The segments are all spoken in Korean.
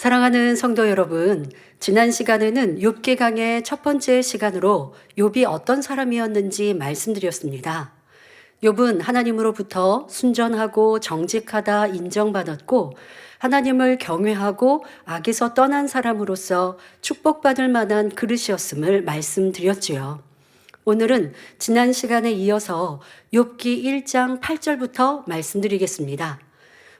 사랑하는 성도 여러분, 지난 시간에는 욥기 강의 첫 번째 시간으로 욥이 어떤 사람이었는지 말씀드렸습니다. 욥은 하나님으로부터 순전하고 정직하다 인정받았고 하나님을 경외하고 악에서 떠난 사람으로서 축복받을 만한 그릇이었음을 말씀드렸지요. 오늘은 지난 시간에 이어서 욥기 1장 8절부터 말씀드리겠습니다.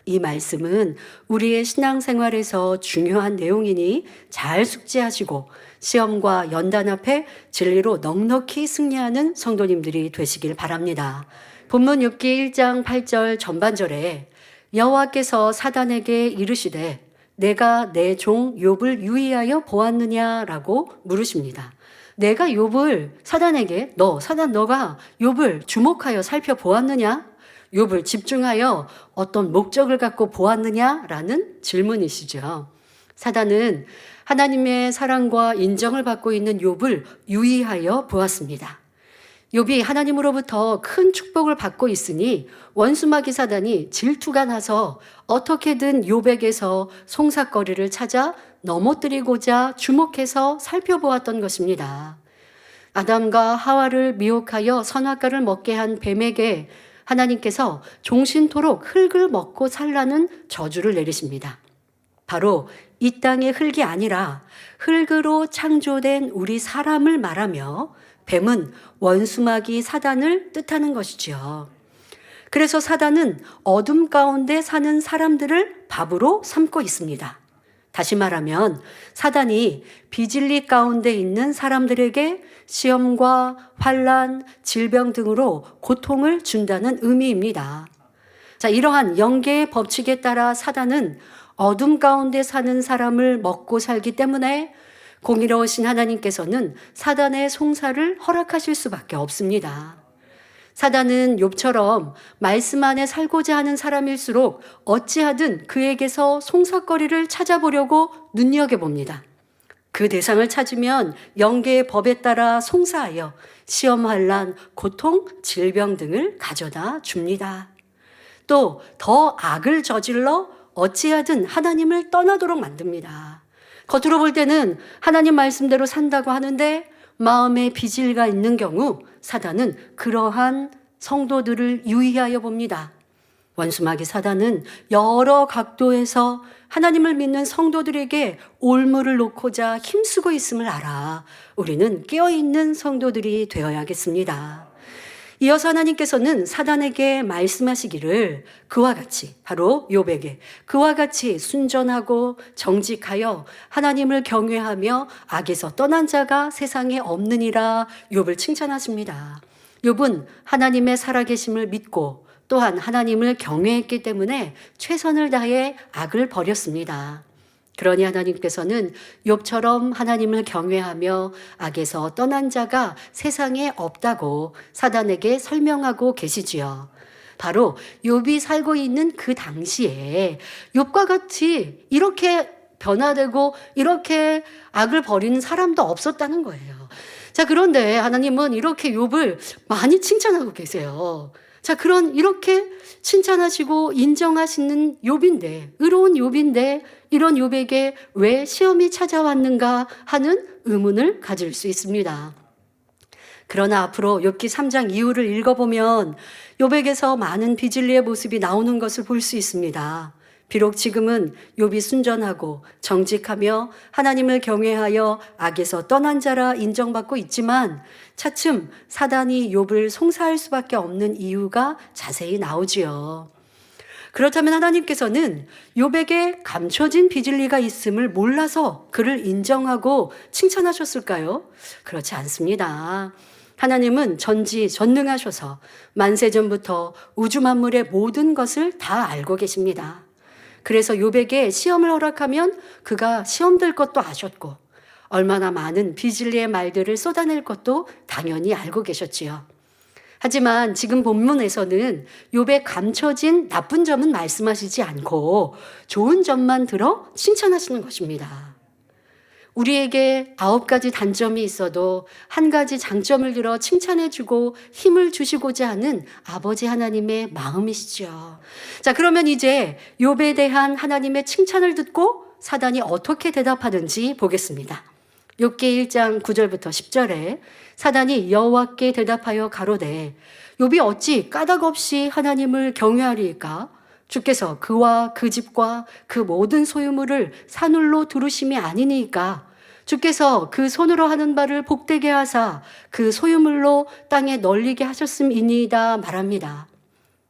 이 말씀은 우리의 신앙생활에서 중요한 내용이니 잘 숙지하시고 시험과 연단 앞에 진리로 넉넉히 승리하는 성도님들이 되시길 바랍니다. 본문 욥기 1장 8절 전반절에 여호와께서 사단에게 이르시되 내가 내 종 욥을 유의하여 보았느냐라고 물으십니다. 내가 욥을 사단에게 너가 욥을 주목하여 살펴보았느냐? 욥을 집중하여 어떤 목적을 갖고 보았느냐라는 질문이시죠. 사단은 하나님의 사랑과 인정을 받고 있는 욥을 유의하여 보았습니다. 욥이 하나님으로부터 큰 축복을 받고 있으니 원수마귀 사단이 질투가 나서 어떻게든 욥에게서 송사거리를 찾아 넘어뜨리고자 주목해서 살펴보았던 것입니다. 아담과 하와를 미혹하여 선악과를 먹게 한 뱀에게 하나님께서 종신토록 흙을 먹고 살라는 저주를 내리십니다. 바로 이 땅의 흙이 아니라 흙으로 창조된 우리 사람을 말하며 뱀은 원수마귀 사단을 뜻하는 것이지요. 그래서 사단은 어둠 가운데 사는 사람들을 밥으로 삼고 있습니다. 다시 말하면 사단이 비진리 가운데 있는 사람들에게 시험과 환난, 질병 등으로 고통을 준다는 의미입니다. 자, 이러한 영계의 법칙에 따라 사단은 어둠 가운데 사는 사람을 먹고 살기 때문에 공의로우신 하나님께서는 사단의 송사를 허락하실 수밖에 없습니다. 사단은 욥처럼 말씀 안에 살고자 하는 사람일수록 어찌하든 그에게서 송사거리를 찾아보려고 눈여겨봅니다. 그 대상을 찾으면 영계의 법에 따라 송사하여 시험, 환난, 고통, 질병 등을 가져다 줍니다. 또 더 악을 저질러 어찌하든 하나님을 떠나도록 만듭니다. 겉으로 볼 때는 하나님 말씀대로 산다고 하는데 마음에 비질가 있는 경우 사단은 그러한 성도들을 유의하여 봅니다. 원수마귀 사단은 여러 각도에서 하나님을 믿는 성도들에게 올무를 놓고자 힘쓰고 있음을 알아 우리는 깨어있는 성도들이 되어야겠습니다. 이어서 하나님께서는 사단에게 말씀하시기를 그와 같이 바로 욥에게 그와 같이 순전하고 정직하여 하나님을 경외하며 악에서 떠난 자가 세상에 없느니라 욥을 칭찬하십니다. 욥은 하나님의 살아계심을 믿고 또한 하나님을 경외했기 때문에 최선을 다해 악을 버렸습니다. 그러니 하나님께서는 욥처럼 하나님을 경외하며 악에서 떠난 자가 세상에 없다고 사단에게 설명하고 계시지요. 바로 욥이 살고 있는 그 당시에 욥과 같이 이렇게 변화되고 이렇게 악을 버리는 사람도 없었다는 거예요. 자, 그런데 하나님은 이렇게 욥을 많이 칭찬하고 계세요. 자, 이렇게 칭찬하시고 인정하시는 욥인데, 의로운 욥인데 이런 욥에게 왜 시험이 찾아왔는가 하는 의문을 가질 수 있습니다. 그러나 앞으로 욥기 3장 이후를 읽어보면 욥에게서 많은 비진리의 모습이 나오는 것을 볼 수 있습니다. 비록 지금은 욥이 순전하고 정직하며 하나님을 경외하여 악에서 떠난 자라 인정받고 있지만 차츰 사단이 욥을 송사할 수밖에 없는 이유가 자세히 나오지요. 그렇다면 하나님께서는 욥에게 감춰진 비진리가 있음을 몰라서 그를 인정하고 칭찬하셨을까요? 그렇지 않습니다. 하나님은 전지전능하셔서 만세전부터 우주 만물의 모든 것을 다 알고 계십니다. 그래서 욥에게 시험을 허락하면 그가 시험될 것도 아셨고 얼마나 많은 비진리의 말들을 쏟아낼 것도 당연히 알고 계셨지요. 하지만 지금 본문에서는 욥의 감춰진 나쁜 점은 말씀하시지 않고 좋은 점만 들어 칭찬하시는 것입니다. 우리에게 9가지 단점이 있어도 한 가지 장점을 들어 칭찬해주고 힘을 주시고자 하는 아버지 하나님의 마음이시죠. 자, 그러면 이제 욥에 대한 하나님의 칭찬을 듣고 사단이 어떻게 대답하는지 보겠습니다. 욥기 1장 9절부터 10절에 사단이 여호와께 대답하여 가로되 욥이 어찌 까닭 없이 하나님을 경외하리이까? 주께서 그와 그 집과 그 모든 소유물을 산울로 두르심이 아니니까 주께서 그 손으로 하는 바를 복되게 하사 그 소유물로 땅에 널리게 하셨음이니이다 말합니다.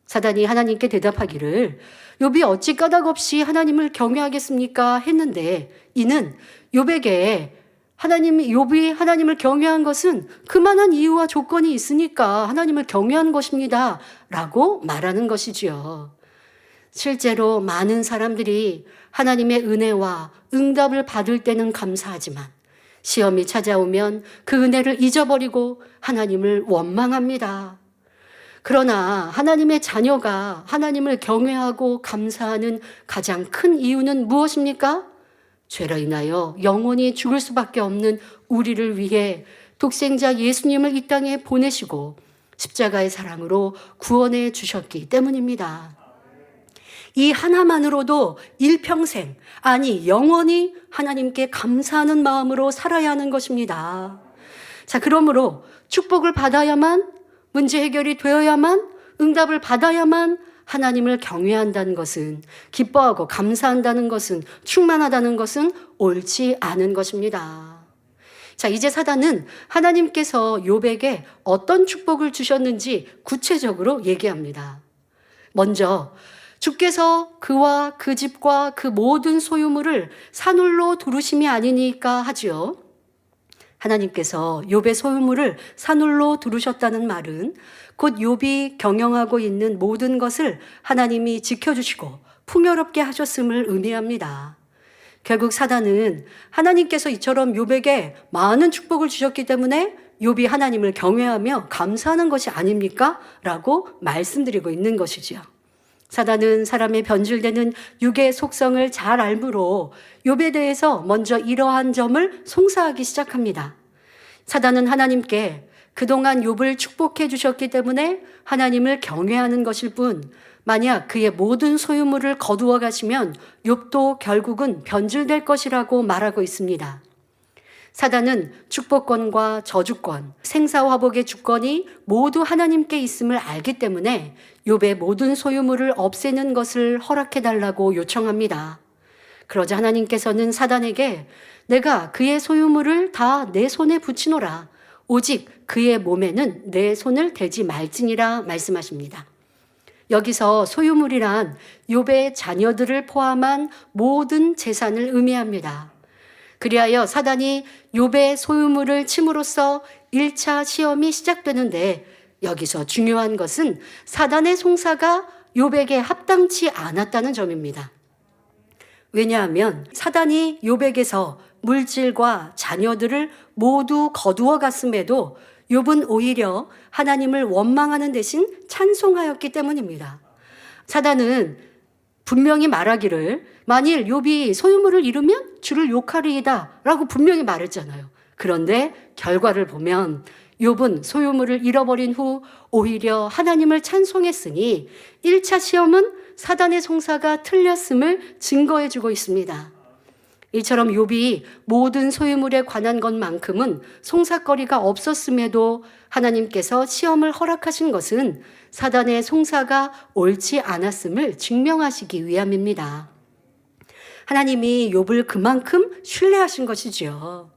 사단이 하나님께 대답하기를 욥이 어찌 까닭 없이 하나님을 경외하겠습니까? 했는데 이는 욥에게 욥이 하나님을 경외한 것은 그만한 이유와 조건이 있으니까 하나님을 경외한 것입니다. 라고 말하는 것이지요. 실제로 많은 사람들이 하나님의 은혜와 응답을 받을 때는 감사하지만 시험이 찾아오면 그 은혜를 잊어버리고 하나님을 원망합니다. 그러나 하나님의 자녀가 하나님을 경외하고 감사하는 가장 큰 이유는 무엇입니까? 죄로 인하여 영원히 죽을 수밖에 없는 우리를 위해 독생자 예수님을 이 땅에 보내시고 십자가의 사랑으로 구원해 주셨기 때문입니다. 이 하나만으로도 일평생, 아니 영원히 하나님께 감사하는 마음으로 살아야 하는 것입니다. 자, 그러므로 축복을 받아야만, 문제 해결이 되어야만, 응답을 받아야만 하나님을 경외한다는 것은, 기뻐하고 감사한다는 것은, 충만하다는 것은 옳지 않은 것입니다. 자, 이제 사단은 하나님께서 욥에게 어떤 축복을 주셨는지 구체적으로 얘기합니다. 먼저 주께서 그와 그 집과 그 모든 소유물을 산울로 두르심이 아니니까 하지요. 하나님께서 욥의 소유물을 산울로 두르셨다는 말은 곧 욥이 경영하고 있는 모든 것을 하나님이 지켜주시고 풍요롭게 하셨음을 의미합니다. 결국 사단은 하나님께서 이처럼 욥에게 많은 축복을 주셨기 때문에 욥이 하나님을 경외하며 감사하는 것이 아닙니까? 라고 말씀드리고 있는 것이지요. 사단은 사람의 변질되는 육의 속성을 잘 알므로 욥에 대해서 먼저 이러한 점을 송사하기 시작합니다. 사단은 하나님께 그동안 욥을 축복해 주셨기 때문에 하나님을 경외하는 것일 뿐, 만약 그의 모든 소유물을 거두어 가시면 욥도 결국은 변질될 것이라고 말하고 있습니다. 사단은 축복권과 저주권, 생사화복의 주권이 모두 하나님께 있음을 알기 때문에 욥의 모든 소유물을 없애는 것을 허락해달라고 요청합니다. 그러자 하나님께서는 사단에게 내가 그의 소유물을 다 내 손에 붙이노라. 오직 그의 몸에는 내 손을 대지 말지니라 말씀하십니다. 여기서 소유물이란 욥의 자녀들을 포함한 모든 재산을 의미합니다. 그리하여 사단이 욥의 소유물을 침으로써 1차 시험이 시작되는데 여기서 중요한 것은 사단의 송사가 욥에게 합당치 않았다는 점입니다. 왜냐하면 사단이 욥에게서 물질과 자녀들을 모두 거두어 갔음에도 욥은 오히려 하나님을 원망하는 대신 찬송하였기 때문입니다. 사단은 분명히 말하기를 만일 욥이 소유물을 잃으면 주를 욕하리이다 라고 분명히 말했잖아요. 그런데 결과를 보면 욥은 소유물을 잃어버린 후 오히려 하나님을 찬송했으니 1차 시험은 사단의 송사가 틀렸음을 증거해 주고 있습니다. 이처럼 욥이 모든 소유물에 관한 것만큼은 송사거리가 없었음에도 하나님께서 시험을 허락하신 것은 사단의 송사가 옳지 않았음을 증명하시기 위함입니다. 하나님이 욥을 그만큼 신뢰하신 것이지요.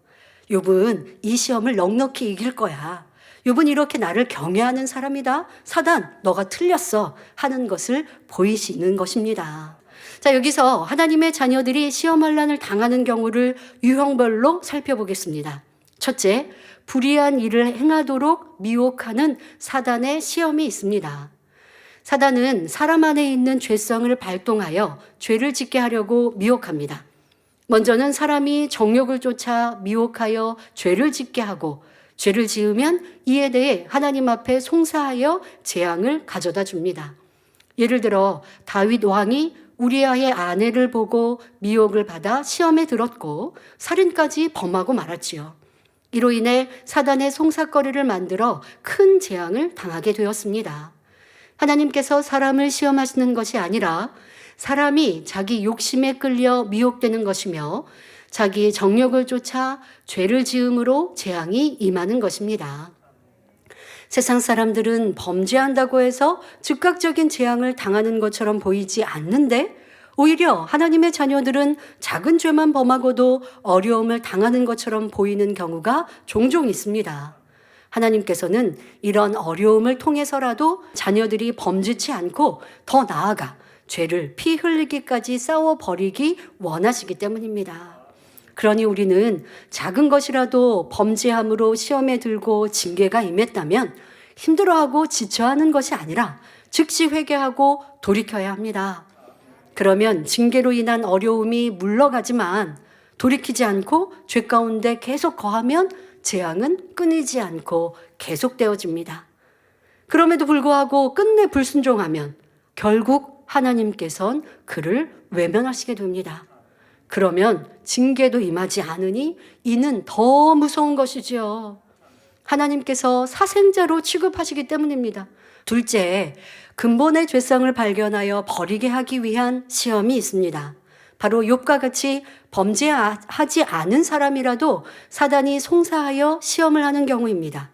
욥은 이 시험을 넉넉히 이길 거야. 욥은 이렇게 나를 경외하는 사람이다. 사단, 너가 틀렸어. 하는 것을 보이시는 것입니다. 자, 여기서 하나님의 자녀들이 시험 환난을 당하는 경우를 유형별로 살펴보겠습니다. 첫째, 불의한 일을 행하도록 미혹하는 사단의 시험이 있습니다. 사단은 사람 안에 있는 죄성을 발동하여 죄를 짓게 하려고 미혹합니다. 먼저는 사람이 정욕을 쫓아 미혹하여 죄를 짓게 하고 죄를 지으면 이에 대해 하나님 앞에 송사하여 재앙을 가져다 줍니다. 예를 들어 다윗 왕이 우리아의 아내를 보고 미혹을 받아 시험에 들었고 살인까지 범하고 말았지요. 이로 인해 사단의 송사거리를 만들어 큰 재앙을 당하게 되었습니다. 하나님께서 사람을 시험하시는 것이 아니라 사람이 자기 욕심에 끌려 미혹되는 것이며 자기의 정욕을 쫓아 죄를 지음으로 재앙이 임하는 것입니다. 세상 사람들은 범죄한다고 해서 즉각적인 재앙을 당하는 것처럼 보이지 않는데 오히려 하나님의 자녀들은 작은 죄만 범하고도 어려움을 당하는 것처럼 보이는 경우가 종종 있습니다. 하나님께서는 이런 어려움을 통해서라도 자녀들이 범죄치 않고 더 나아가 죄를 피 흘리기까지 싸워버리기 원하시기 때문입니다. 그러니 우리는 작은 것이라도 범죄함으로 시험에 들고 징계가 임했다면 힘들어하고 지쳐하는 것이 아니라 즉시 회개하고 돌이켜야 합니다. 그러면 징계로 인한 어려움이 물러가지만 돌이키지 않고 죄 가운데 계속 거하면 재앙은 끊이지 않고 계속되어집니다. 그럼에도 불구하고 끝내 불순종하면 결국 하나님께서는 그를 외면하시게 됩니다. 그러면 징계도 임하지 않으니 이는 더 무서운 것이지요. 하나님께서 사생자로 취급하시기 때문입니다. 둘째, 근본의 죄성을 발견하여 버리게 하기 위한 시험이 있습니다. 바로 욥과 같이 범죄하지 않은 사람이라도 사단이 송사하여 시험을 하는 경우입니다.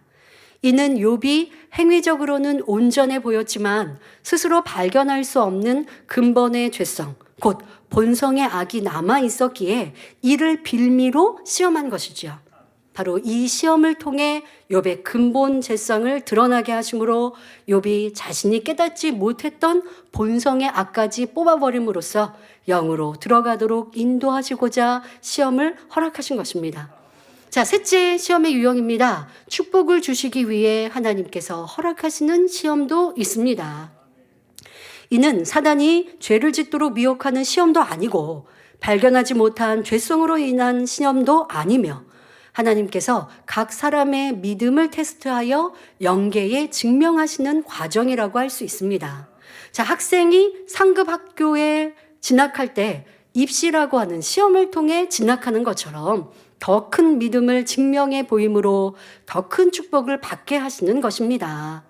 이는 욥이 행위적으로는 온전해 보였지만 스스로 발견할 수 없는 근본의 죄성, 곧 본성의 악이 남아 있었기에 이를 빌미로 시험한 것이지요. 바로 이 시험을 통해 욥의 근본 죄성을 드러나게 하심으로 욥이 자신이 깨닫지 못했던 본성의 악까지 뽑아버림으로써 영으로 들어가도록 인도하시고자 시험을 허락하신 것입니다. 자, 셋째 시험의 유형입니다. 축복을 주시기 위해 하나님께서 허락하시는 시험도 있습니다. 이는 사단이 죄를 짓도록 미혹하는 시험도 아니고 발견하지 못한 죄성으로 인한 시험도 아니며 하나님께서 각 사람의 믿음을 테스트하여 영계에 증명하시는 과정이라고 할 수 있습니다. 자, 학생이 상급 학교에 진학할 때 입시라고 하는 시험을 통해 진학하는 것처럼 더 큰 믿음을 증명해 보임으로 더 큰 축복을 받게 하시는 것입니다.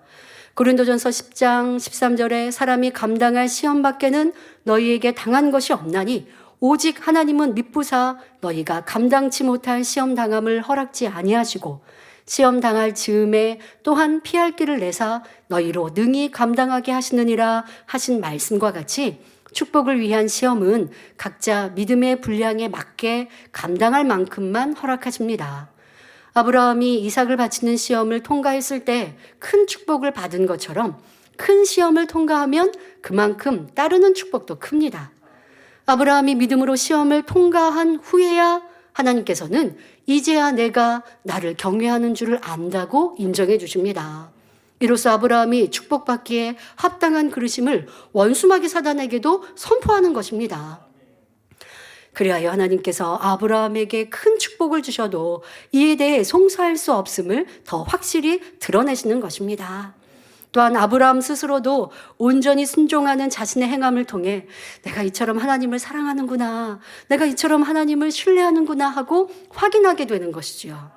고린도전서 10장 13절에 사람이 감당할 시험 밖에는 너희에게 당한 것이 없나니 오직 하나님은 미쁘사 너희가 감당치 못할 시험 당함을 허락지 아니하시고 시험 당할 즈음에 또한 피할 길을 내사 너희로 능히 감당하게 하시느니라 하신 말씀과 같이 축복을 위한 시험은 각자 믿음의 분량에 맞게 감당할 만큼만 허락하십니다. 아브라함이 이삭을 바치는 시험을 통과했을 때 큰 축복을 받은 것처럼 큰 시험을 통과하면 그만큼 따르는 축복도 큽니다. 아브라함이 믿음으로 시험을 통과한 후에야 하나님께서는 이제야 내가 나를 경외하는 줄을 안다고 인정해 주십니다. 이로써 아브라함이 축복받기에 합당한 그릇임을 원수마귀 사단에게도 선포하는 것입니다. 그리하여 하나님께서 아브라함에게 큰 축복을 주셔도 이에 대해 송사할 수 없음을 더 확실히 드러내시는 것입니다. 또한 아브라함 스스로도 온전히 순종하는 자신의 행함을 통해 내가 이처럼 하나님을 사랑하는구나, 내가 이처럼 하나님을 신뢰하는구나 하고 확인하게 되는 것이지요.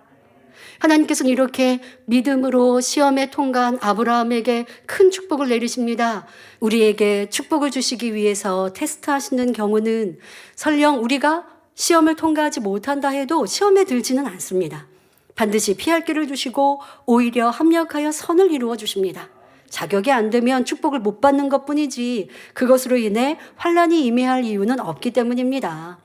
하나님께서는 이렇게 믿음으로 시험에 통과한 아브라함에게 큰 축복을 내리십니다. 우리에게 축복을 주시기 위해서 테스트하시는 경우는 설령 우리가 시험을 통과하지 못한다 해도 시험에 들지는 않습니다. 반드시 피할 길을 주시고 오히려 합력하여 선을 이루어 주십니다. 자격이 안 되면 축복을 못 받는 것뿐이지 그것으로 인해 환난이 임해할 이유는 없기 때문입니다.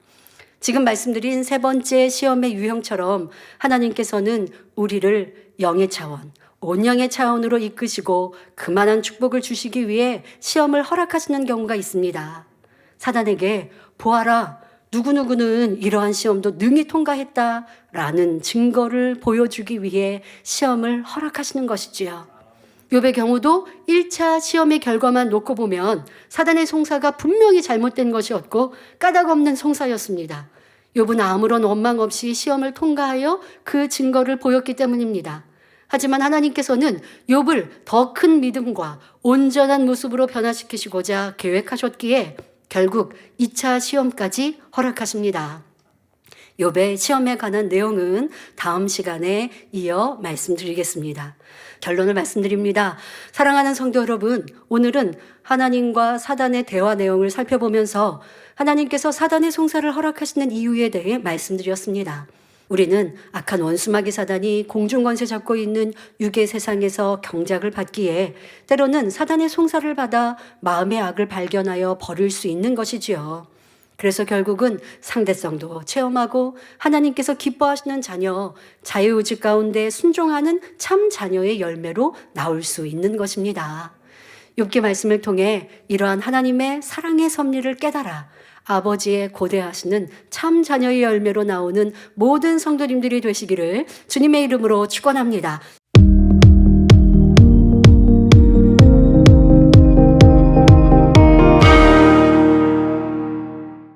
지금 말씀드린 세 번째 시험의 유형처럼 하나님께서는 우리를 영의 차원, 온영의 차원으로 이끄시고 그만한 축복을 주시기 위해 시험을 허락하시는 경우가 있습니다. 사단에게 보아라, 누구누구는 이러한 시험도 능히 통과했다라는 증거를 보여주기 위해 시험을 허락하시는 것이지요. 욥의 경우도 1차 시험의 결과만 놓고 보면 사단의 송사가 분명히 잘못된 것이었고 까닭없는 송사였습니다. 욥은 아무런 원망 없이 시험을 통과하여 그 증거를 보였기 때문입니다. 하지만 하나님께서는 욥을 더 큰 믿음과 온전한 모습으로 변화시키시고자 계획하셨기에 결국 2차 시험까지 허락하십니다. 욥의 시험에 관한 내용은 다음 시간에 이어 말씀드리겠습니다. 결론을 말씀드립니다. 사랑하는 성도 여러분, 오늘은 하나님과 사단의 대화 내용을 살펴보면서 하나님께서 사단의 송사를 허락하시는 이유에 대해 말씀드렸습니다. 우리는 악한 원수마귀 사단이 공중권세 잡고 있는 유괴 세상에서 경작을 받기에 때로는 사단의 송사를 받아 마음의 악을 발견하여 버릴 수 있는 것이지요. 그래서 결국은 상대성도 체험하고 하나님께서 기뻐하시는 자녀, 자유의지 가운데 순종하는 참 자녀의 열매로 나올 수 있는 것입니다. 욥기 말씀을 통해 이러한 하나님의 사랑의 섭리를 깨달아 아버지의 고대하시는 참 자녀의 열매로 나오는 모든 성도님들이 되시기를 주님의 이름으로 축원합니다.